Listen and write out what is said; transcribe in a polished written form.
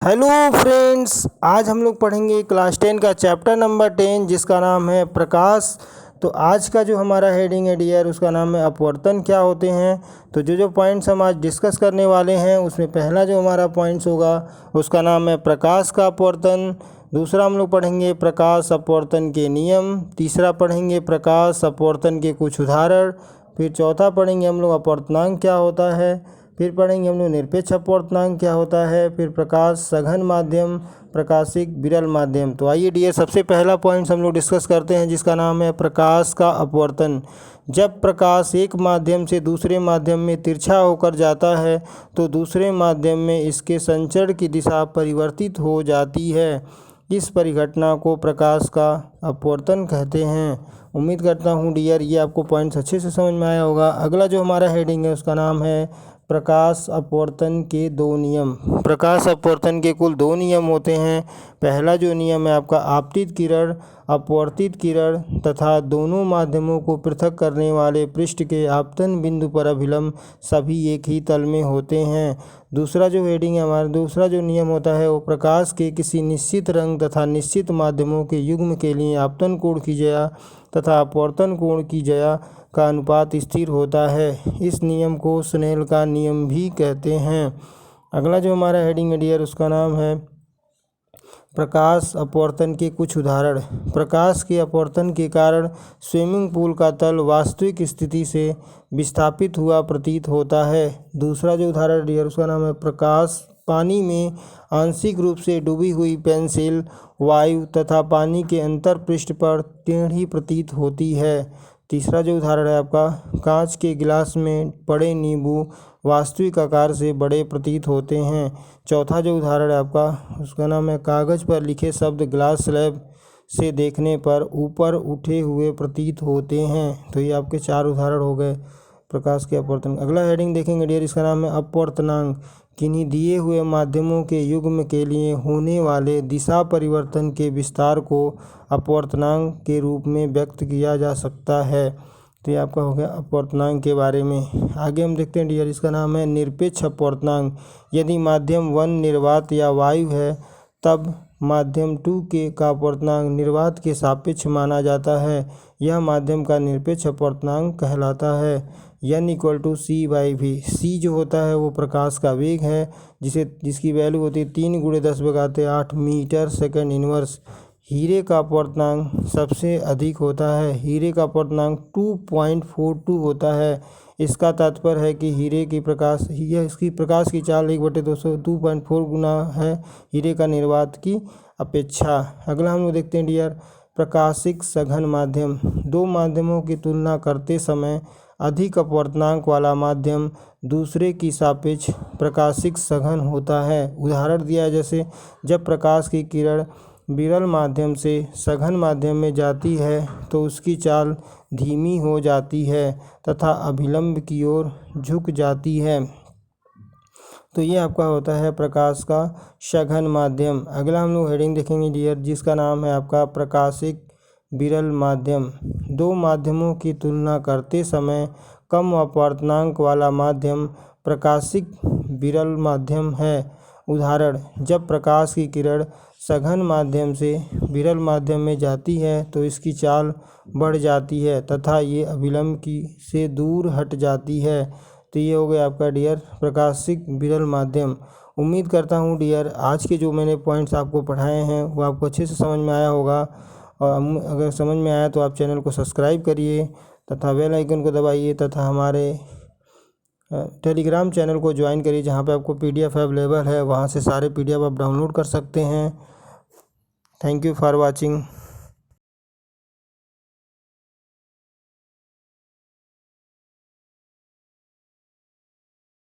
Hello friends, आज हम लोग पढ़ेंगे क्लास 10 का चैप्टर नंबर 10 जिसका नाम है प्रकाश। तो आज का जो हमारा हेडिंग है डियर उसका नाम है अपवर्तन क्या होते हैं। तो जो पॉइंट्स हम आज डिस्कस करने वाले हैं उसमें पहला जो हमारा पॉइंट्स होगा उसका नाम है प्रकाश का अपवर्तन। दूसरा हम लोग पढ़ेंगे प्रकाश अपवर्तन के नियम। तीसरा पढ़ेंगे प्रकाश अपवर्तन के कुछ उदाहरण। फिर चौथा पढ़ेंगे हम लोग अपवर्तनांक क्या होता है। फिर पढ़ेंगे हम लोग निरपेक्ष अपवर्तनांक क्या होता है। फिर प्रकाश सघन माध्यम, प्रकाशिक विरल माध्यम। तो आइए डियर सबसे पहला पॉइंट्स हम लोग डिस्कस करते हैं जिसका नाम है प्रकाश का अपवर्तन। जब प्रकाश एक माध्यम से दूसरे माध्यम में तिरछा होकर जाता है तो दूसरे माध्यम में इसके संचरण की दिशा परिवर्तित हो जाती है। इस परिघटना को प्रकाश का अपवर्तन कहते हैं। उम्मीद करता हूँ डियर ये आपको पॉइंट्स अच्छे से समझ में आया होगा। अगला जो हमारा हेडिंग है उसका नाम है प्रकाश अपवर्तन के दो नियम। प्रकाश अपवर्तन के कुल दो नियम होते हैं। पहला जो नियम है आपका आपतित किरण, अपवर्तित किरण तथा दोनों माध्यमों को पृथक करने वाले पृष्ठ के आपतन बिंदु पर अभिलंब सभी एक ही तल में होते हैं। दूसरा जो हेडिंग है हमारा दूसरा जो नियम होता है वो प्रकाश के किसी निश्चित रंग तथा निश्चित माध्यमों के युग्म के लिए आपतन कोण की ज्या तथा अपवर्तन कोण की ज्या का अनुपात स्थिर होता है। इस नियम को स्नेल का नियम भी कहते हैं। अगला जो हमारा हेडिंग है डियर उसका नाम है प्रकाश अपवर्तन के कुछ उदाहरण। प्रकाश के अपवर्तन के कारण स्विमिंग पूल का तल वास्तविक स्थिति से विस्थापित हुआ प्रतीत होता है। दूसरा जो उदाहरण डियर उसका नाम है प्रकाश पानी में आंशिक रूप से डूबी हुई पेंसिल वायु तथा पानी के अंतर पृष्ठ पर टेढ़ी प्रतीत होती है। तीसरा जो उदाहरण है आपका कांच के गिलास में पड़े नींबू वास्तविक आकार से बड़े प्रतीत होते हैं। चौथा जो उदाहरण है आपका उसका नाम है कागज़ पर लिखे शब्द ग्लास स्लैब से देखने पर ऊपर उठे हुए प्रतीत होते हैं। तो ये आपके चार उदाहरण हो गए प्रकाश के अपवर्तन। अगला हेडिंग देखेंगे डियर इसका नाम है अपवर्तनांक। किन्हीं दिए हुए माध्यमों के युग्म के लिए होने वाले दिशा परिवर्तन के विस्तार को अपवर्तनांक के रूप में व्यक्त किया जा सकता है। तो ये आपका हो गया अपवर्तनांक के बारे में। आगे हम देखते हैं डियर इसका नाम है निरपेक्ष अपवर्तनांक। यदि माध्यम 1 निर्वात या वायु है तब माध्यम 2 का अपवर्तनांक निर्वात के सापेक्ष माना जाता है। यह माध्यम का निरपेक्ष अपवर्तनांक कहलाता है। n = c/v। c जो होता है वो प्रकाश का वेग है जिसकी वैल्यू होती है 3 × 10⁸ मीटर सेकेंड इनवर्स। हीरे का अपवर्तनांक सबसे अधिक होता है। हीरे का अपवर्तनांक 2.42 होता है। इसका तात्पर्य है कि हीरे की इसकी प्रकाश की चाल 1/200 2.4 गुना है हीरे का निर्वात की अपेक्षा। अगला हम लोग देखते हैं डियर प्रकाशिक सघन माध्यम। दो माध्यमों की तुलना करते समय अधिक अपवर्तनांक वाला माध्यम दूसरे की सापेक्ष प्रकाशिक सघन होता है। उदाहरण दिया है जैसे जब प्रकाश की किरण विरल माध्यम से सघन माध्यम में जाती है तो उसकी चाल धीमी हो जाती है तथा अभिलंब की ओर झुक जाती है। तो ये आपका होता है प्रकाश का सघन माध्यम। अगला हम लोग हेडिंग देखेंगे डियर जिसका नाम है आपका प्रकाशिक विरल माध्यम। दो माध्यमों की तुलना करते समय कम अपवर्तनांक वाला माध्यम प्रकाशिक विरल माध्यम है। उदाहरण जब प्रकाश की किरण सघन माध्यम से विरल माध्यम में जाती है तो इसकी चाल बढ़ जाती है तथा ये अभिलंब से दूर हट जाती है। तो ये हो गया आपका डियर प्रकाशिक विरल माध्यम। उम्मीद करता हूँ डियर आज के जो मैंने पॉइंट्स आपको पढ़ाए हैं वो आपको अच्छे से समझ में आया होगा। और अगर समझ में आया तो आप चैनल को सब्सक्राइब करिए तथा बेल आइकन को दबाइए तथा हमारे टेलीग्राम चैनल को ज्वाइन करिए जहाँ पे आपको PDF अवेलेबल है। वहाँ से सारे PDF आप डाउनलोड कर सकते हैं। Thank you for watching.